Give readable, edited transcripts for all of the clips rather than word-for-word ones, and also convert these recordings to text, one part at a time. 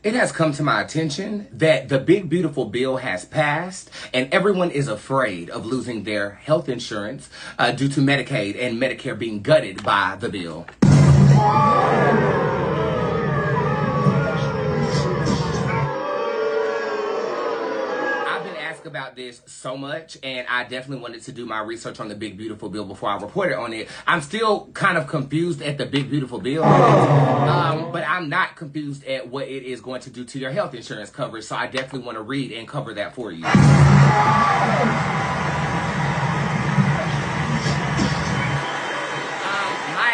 It has come to my attention that the big beautiful bill has passed and everyone is afraid of losing their health insurance due to Medicaid and Medicare being gutted by the bill. About this so much, and I definitely wanted to do my research on the big beautiful bill before I reported on it. I'm still kind of confused at the big beautiful bill, but I'm not confused at what it is going to do to your health insurance coverage, so I definitely want to read and cover that for you. My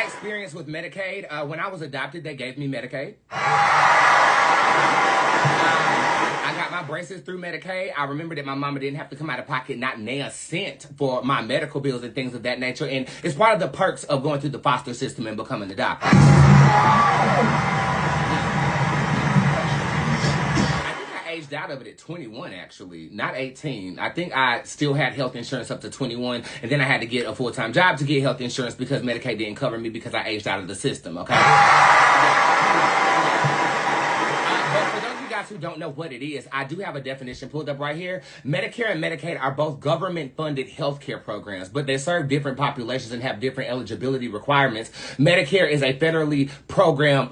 experience with Medicaid, when I was adopted, they gave me Medicaid. I got my braces through Medicaid. I remember that my mama didn't have to come out of pocket, not a cent, for my medical bills and things of that nature. And it's part of the perks of going through the foster system and becoming adopted. I think I aged out of it at 21, actually, not 18. I think I still had health insurance up to 21, and then I had to get a full-time job to get health insurance because Medicaid didn't cover me because I aged out of the system, okay? Who don't know what it is, I do have a definition pulled up right here. Medicare and Medicaid are both government-funded healthcare programs, but they serve different populations and have different eligibility requirements. Medicare is a federal program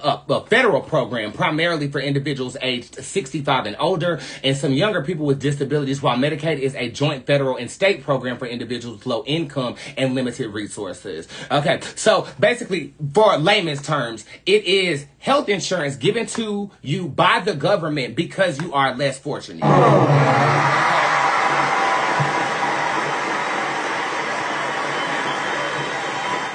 primarily for individuals aged 65 and older and some younger people with disabilities, while Medicaid is a joint federal and state program for individuals with low income and limited resources. Okay, so basically, for layman's terms, it is health insurance given to you by the government because you are less fortunate.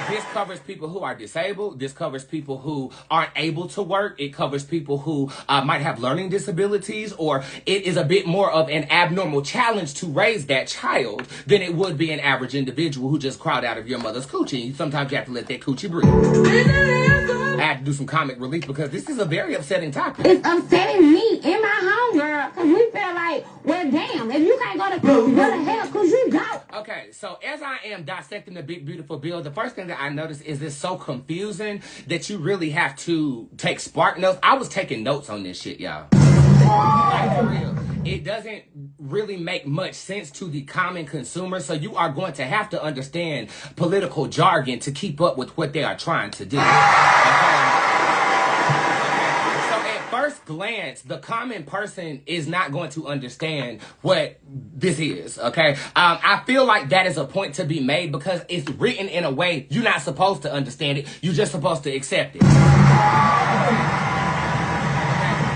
This covers people who are disabled. This covers people who aren't able to work. It covers people who might have learning disabilities, or it is a bit more of an abnormal challenge to raise that child than it would be an average individual who just crawled out of your mother's coochie. Sometimes you have to let that coochie breathe. I had to do some comic relief because this is a very upsetting topic. It's upsetting me and my homegirl because we feel like, well, damn, if you can't go to where the hell could you go? Okay, so as I am dissecting the big beautiful bill, the first thing that I noticed is it's so confusing that you really have to take spark notes. I was taking notes on this shit, y'all. Like, for real. It doesn't really make much sense to the common consumer, so you are going to have to understand political jargon to keep up with what they are trying to do. First glance, the common person is not going to understand what this is, okay? I feel like that is a point to be made because it's written in a way you're not supposed to understand it. You're just supposed to accept it.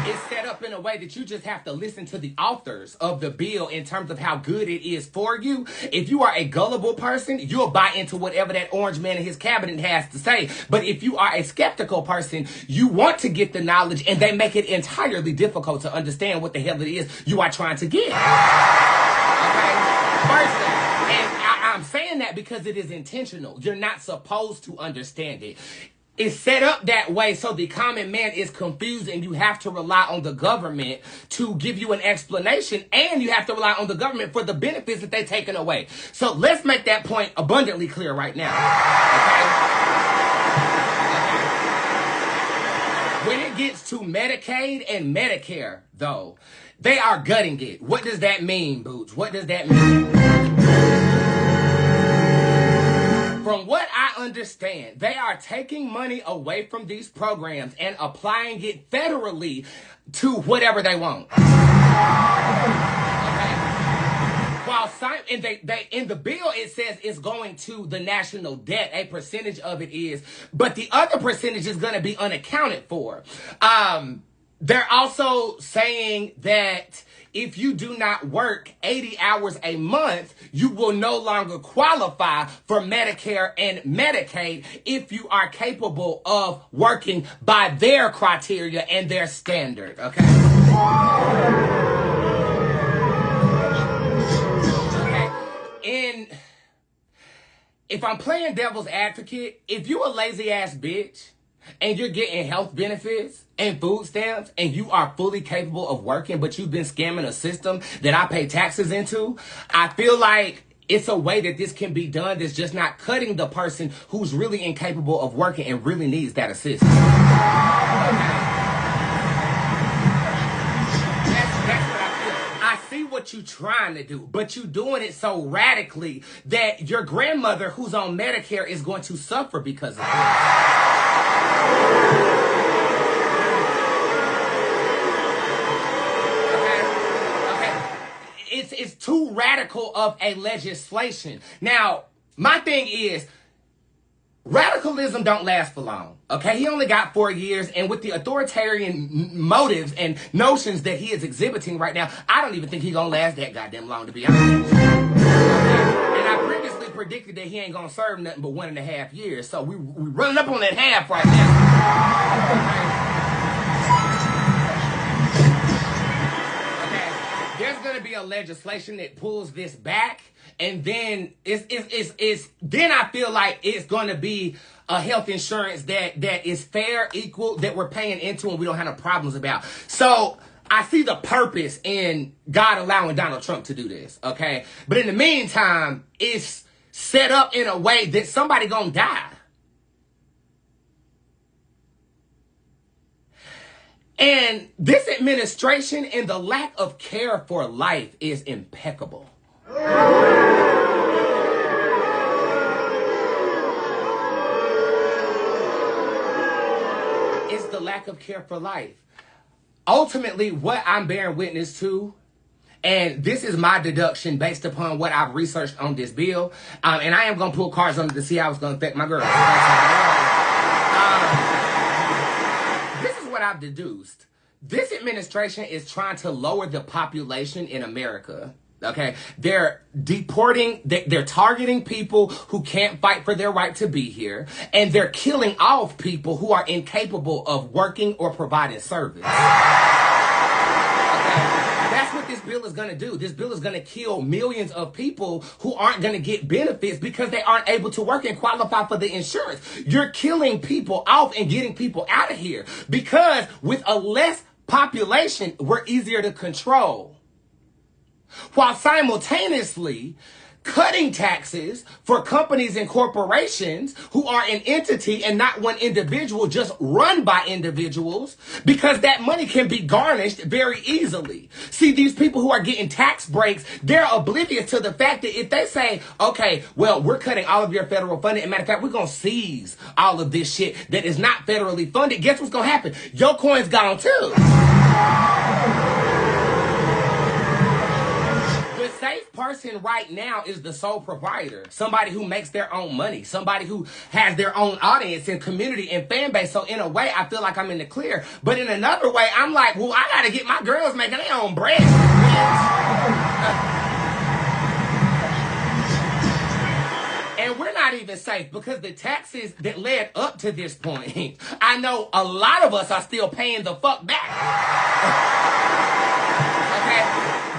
It's set up in a way that you just have to listen to the authors of the bill in terms of how good it is for you. If you are a gullible person, you'll buy into whatever that orange man in his cabinet has to say. But if you are a skeptical person, you want to get the knowledge and they make it entirely difficult to understand what the hell it is you are trying to get. Okay? First thing, and I'm saying that because it is intentional. You're not supposed to understand it. It's set up that way so the common man is confused and you have to rely on the government to give you an explanation, and you have to rely on the government for the benefits that they're taking away. So let's make that point abundantly clear right now. Okay? When it gets to Medicaid and Medicare, though, they are gutting it. What does that mean, Boots? What does that mean? From what I understand, they are taking money away from these programs and applying it federally to whatever they want. Okay? While in the bill it says it's going to the national debt, a percentage of it is, but the other percentage is going to be unaccounted for. They're also saying that if you do not work 80 hours a month, you will no longer qualify for Medicare and Medicaid if you are capable of working by their criteria and their standard, okay? Okay. If I'm playing devil's advocate, if you a lazy ass bitch and you're getting health benefits and food stamps and you are fully capable of working, but you've been scamming a system that I pay taxes into, I feel like it's a way that this can be done that's just not cutting the person who's really incapable of working and really needs that assistance. Okay? what you're trying to do, but you're doing it so radically that your grandmother who's on Medicare is going to suffer because of it. It's too radical of a legislation. Now, my thing is, radicalism don't last for long, okay? He only got 4 years, and with the authoritarian motives and notions that he is exhibiting right now, I don't even think he's gonna last that goddamn long, to be honest with you. And I previously predicted that he ain't gonna serve nothing but 1.5 years, so we running up on that half right now. Okay. There's gonna be a legislation that pulls this back. And then then I feel like it's going to be a health insurance that is fair, equal, that we're paying into and we don't have no problems about. So I see the purpose in God allowing Donald Trump to do this, okay? But in the meantime, it's set up in a way that somebody gonna die. And this administration and the lack of care for life is impeccable. It's the lack of care for life. Ultimately, what I'm bearing witness to, and this is my deduction based upon what I've researched on this bill, and I am going to pull cards on it to see how it's going to affect my girl. This is what I've deduced. This administration is trying to lower the population in America. Okay, they're deporting, they're targeting people who can't fight for their right to be here, and they're killing off people who are incapable of working or providing service. Okay, that's what this bill is going to do. This bill is going to kill millions of people who aren't going to get benefits because they aren't able to work and qualify for the insurance. You're killing people off and getting people out of here because with a less population, we're easier to control. While simultaneously cutting taxes for companies and corporations who are an entity and not one individual, just run by individuals, because that money can be garnished very easily. See, these people who are getting tax breaks, they're oblivious to the fact that if they say, okay, well, we're cutting all of your federal funding, and matter of fact, we're going to seize all of this shit that is not federally funded, guess what's going to happen? Your coin's gone too. The safe person right now is the sole proprietor. Somebody who makes their own money. Somebody who has their own audience and community and fan base. So in a way, I feel like I'm in the clear. But in another way, I'm like, well, I got to get my girls making their own bread. And we're not even safe because the taxes that led up to this point, I know a lot of us are still paying the fuck back. Okay?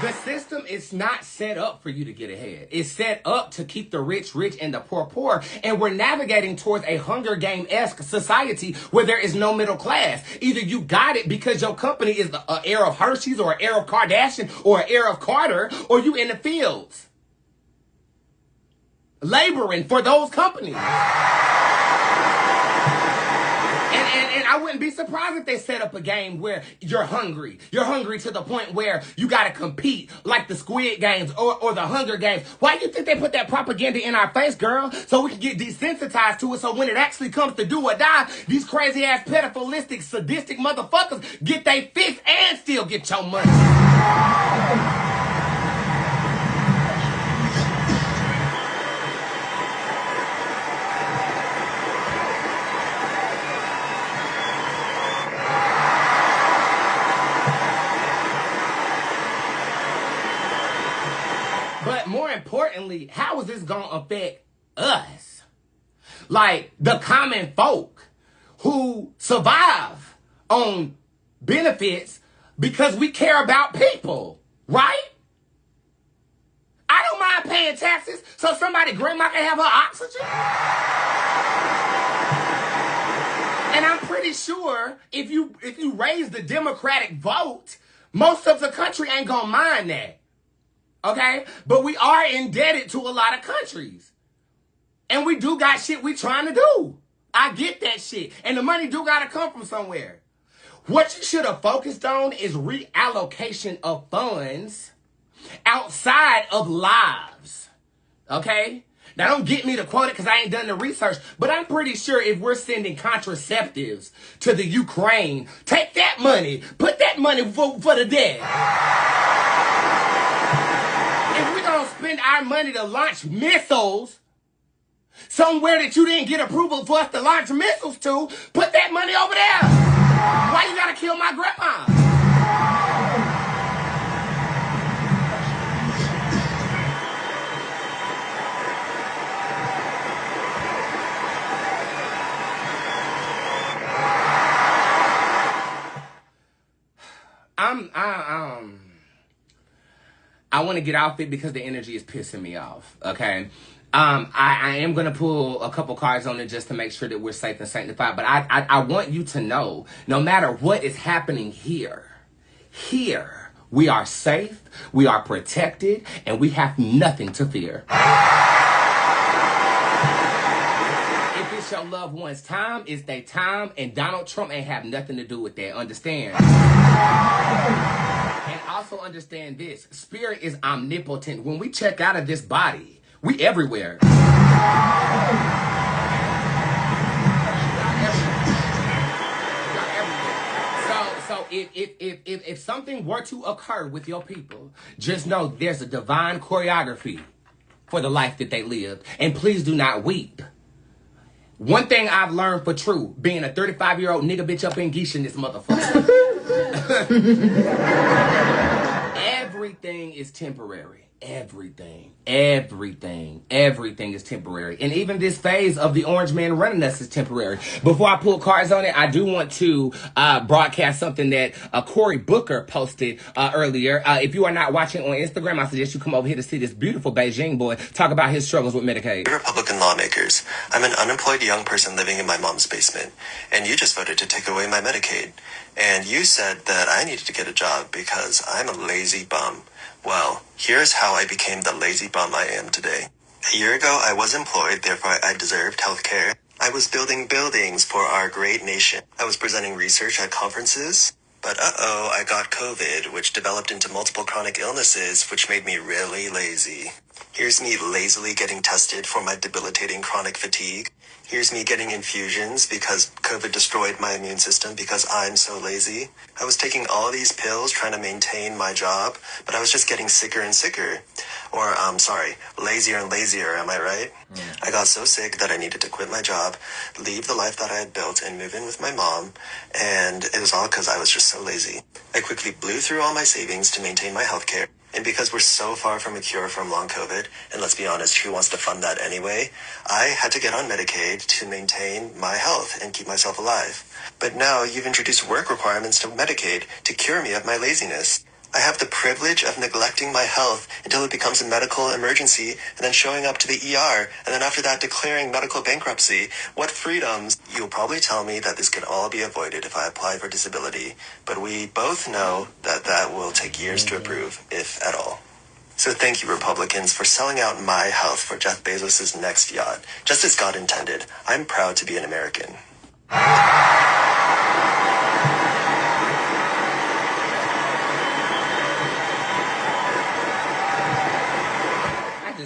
The system is not set up for you to get ahead. It's set up to keep the rich rich and the poor poor. And we're navigating towards a Hunger Game-esque society where there is no middle class. Either you got it because your company is an heir of Hershey's or an heir of Kardashian or an heir of Carter, or you in the fields laboring for those companies. And I wouldn't be surprised if they set up a game where you're hungry. You're hungry to the point where you got to compete like the Squid Games or the Hunger Games. Why do you think they put that propaganda in our face, girl? So we can get desensitized to it, so when it actually comes to do or die, these crazy-ass, pedophilistic, sadistic motherfuckers get they fix and still get your money. But more importantly, how is this going to affect us? Like the common folk who survive on benefits because we care about people, right? I don't mind paying taxes so somebody grandma can have her oxygen. And I'm pretty sure if you raise the Democratic vote, most of the country ain't going to mind that. Okay? But we are indebted to a lot of countries. And we do got shit we trying to do. I get that shit. And the money do got to come from somewhere. What you should have focused on is reallocation of funds outside of lives. Okay? Now, don't get me to quote it because I ain't done the research, but I'm pretty sure if we're sending contraceptives to the Ukraine, take that money, put that money for the dead. If we're going to spend our money to launch missiles somewhere that you didn't get approval for us to launch missiles to, put that money over there. Why you got to kill my grandma? I want to get off it because the energy is pissing me off, okay? I am going to pull a couple cards on it just to make sure that we're safe and sanctified. But I want you to know, no matter what is happening here, we are safe, we are protected, and we have nothing to fear. If it's your loved one's time, it's their time, and Donald Trump ain't have nothing to do with that. Understand? And also understand this. Spirit is omnipotent. When we check out of this body, we everywhere. So if something were to occur with your people, just know there's a divine choreography for the life that they lived. And please do not weep. One thing I've learned for true, being a 35-year-old nigga bitch up in Geisha in this motherfucker. Everything is temporary. Everything is temporary. And even this phase of the orange man running us is temporary. Before I pull cards on it, I do want to broadcast something that Cory Booker posted earlier. If you are not watching on Instagram, I suggest you come over here to see this beautiful Beijing boy talk about his struggles with Medicaid. Republican lawmakers, I'm an unemployed young person living in my mom's basement, and you just voted to take away my Medicaid. And you said that I needed to get a job because I'm a lazy bum. Well, here's how I became the lazy bum I am today. A year ago, I was employed, therefore I deserved health care. I was building buildings for our great nation. I was presenting research at conferences. But I got COVID, which developed into multiple chronic illnesses, which made me really lazy. Here's me lazily getting tested for my debilitating chronic fatigue. Here's me getting infusions because COVID destroyed my immune system because I'm so lazy. I was taking all these pills trying to maintain my job, but I was just getting sicker and sicker. Or, lazier and lazier, am I right? I got so sick that I needed to quit my job, leave the life that I had built, and move in with my mom, and it was all because I was just so lazy. I quickly blew through all my savings to maintain my health care. And because we're so far from a cure from long COVID, and let's be honest, who wants to fund that anyway? I had to get on Medicaid to maintain my health and keep myself alive. But now you've introduced work requirements to Medicaid to cure me of my laziness. I have the privilege of neglecting my health until it becomes a medical emergency and then showing up to the ER and then after that declaring medical bankruptcy. What freedoms? You'll probably tell me that this can all be avoided if I apply for disability, but we both know that that will take years to approve, if at all. So thank you, Republicans, for selling out my health for Jeff Bezos' next yacht. Just as God intended, I'm proud to be an American.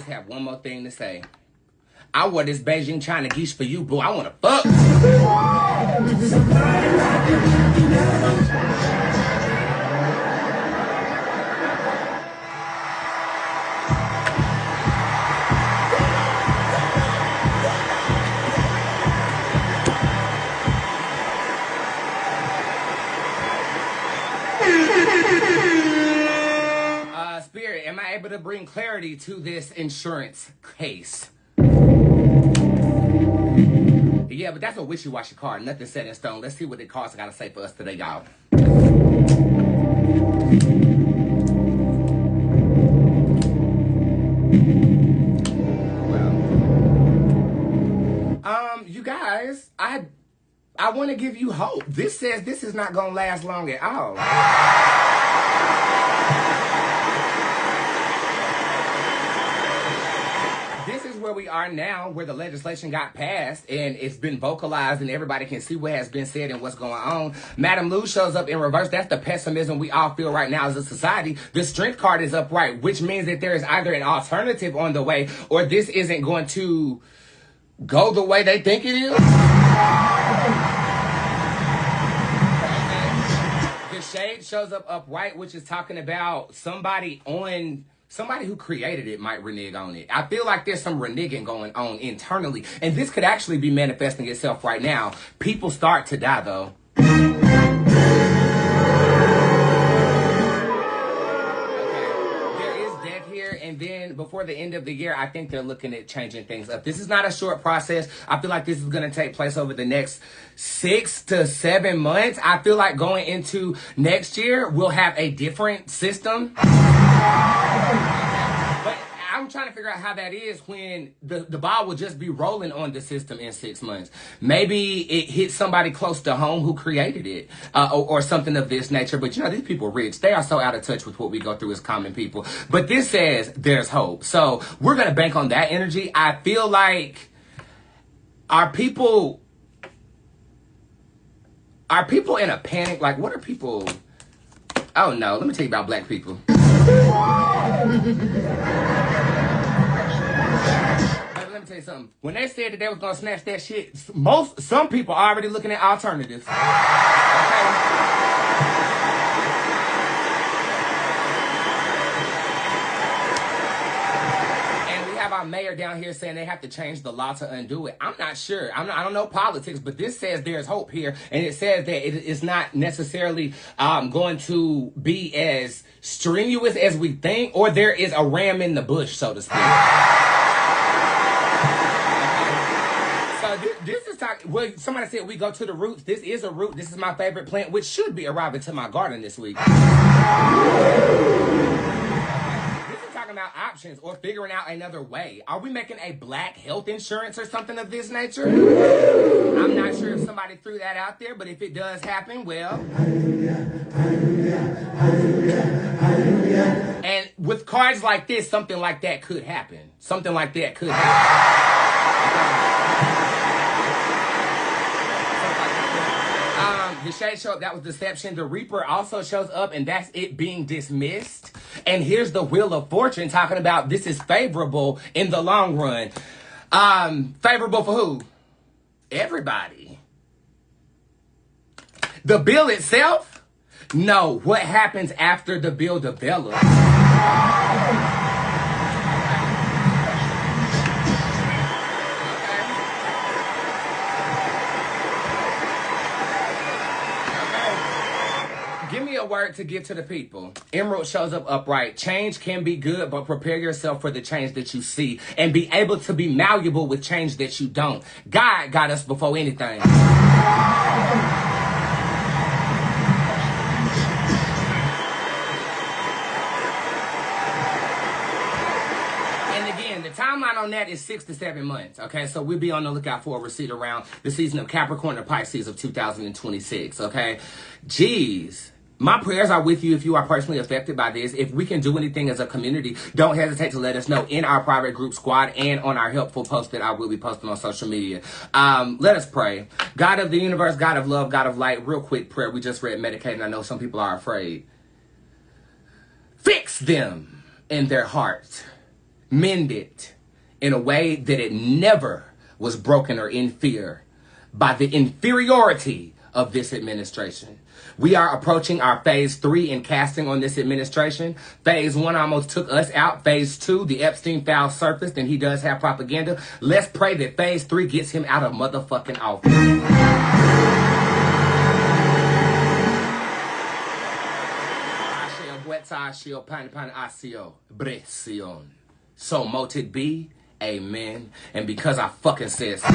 Have one more thing to say. I wore this Beijing China geisha for you, boo. I want to fuck. Spirit, am I able to bring clarity to this insurance case? Yeah, but that's a wishy-washy card. Nothing set in stone. Let's see what the cards got to say for us today, y'all. Well, you guys, I want to give you hope. This says this is not going to last long at all. where we are now, where the legislation got passed and it's been vocalized and everybody can see what has been said and what's going on. Madam Lou shows up in reverse. That's the pessimism we all feel right now as a society. The strength card is upright, which means that there is either an alternative on the way or this isn't going to go the way they think it is. The shade shows up upright, which is talking about somebody who created it might renege on it. I feel like there's some reneging going on internally, and this could actually be manifesting itself right now. People start to die, though. And then before the end of the year, I think they're looking at changing things up. This is not a short process. I feel like this is going to take place over the next 6 to 7 months. I feel like going into next year, we'll have a different system. But I'm trying to figure out how that is when the ball will just be rolling on the system in 6 months. Maybe it hits somebody close to home who created it or something of this nature. But, these people are rich. They are so out of touch with what we go through as common people. But this says there's hope. So we're going to bank on that energy. I feel like are people in a panic? Like, what are people? Oh, no. Let me tell you about black people. Let me tell you something. When they said that they was gonna snatch that shit, some people are already looking at alternatives. Okay? And we have our mayor down here saying they have to change the law to undo it. I'm not sure. I don't know politics, but this says there's hope here, and it says that it is not necessarily going to be as strenuous as we think, or there is a ram in the bush, so to speak. This is talking. Well, somebody said we go to the roots. This is a root. This is my favorite plant, which should be arriving to my garden this week. This is talking about options or figuring out another way. Are we making a black health insurance or something of this nature? I'm not sure if somebody threw that out there, but if it does happen, well. And with cards like this, something like that could happen. Something like that could happen. The shade show up, that was deception. The Reaper also shows up, and that's it being dismissed. And here's the Wheel of Fortune talking about this is favorable in the long run. Favorable for who? Everybody. The bill itself? No. What happens after the bill develops? Give me a word to give to the people. Emerald shows up upright. Change can be good, but prepare yourself for the change that you see and be able to be malleable with change that you don't. God got us before anything. The timeline on that is 6 to 7 months. Okay, so we'll be on the lookout for a receipt around the season of Capricorn or Pisces of 2026. Okay, jeez. My prayers are with you if you are personally affected by this. If we can do anything as a community, don't hesitate to let us know in our private group squad and on our helpful post that I will be posting on social media. Let us pray. God of the universe, God of love, God of light. Real quick prayer. We just read Medicaid, and I know some people are afraid. Fix them in their hearts. Mend it in a way that it never was broken or in fear by the inferiority of this administration. We are approaching our phase 3 in casting on this administration. Phase 1 almost took us out. Phase 2, the Epstein file surfaced, and he does have propaganda. Let's pray that phase 3 gets him out of motherfucking office. So mote it be. Amen. And because I fucking said so.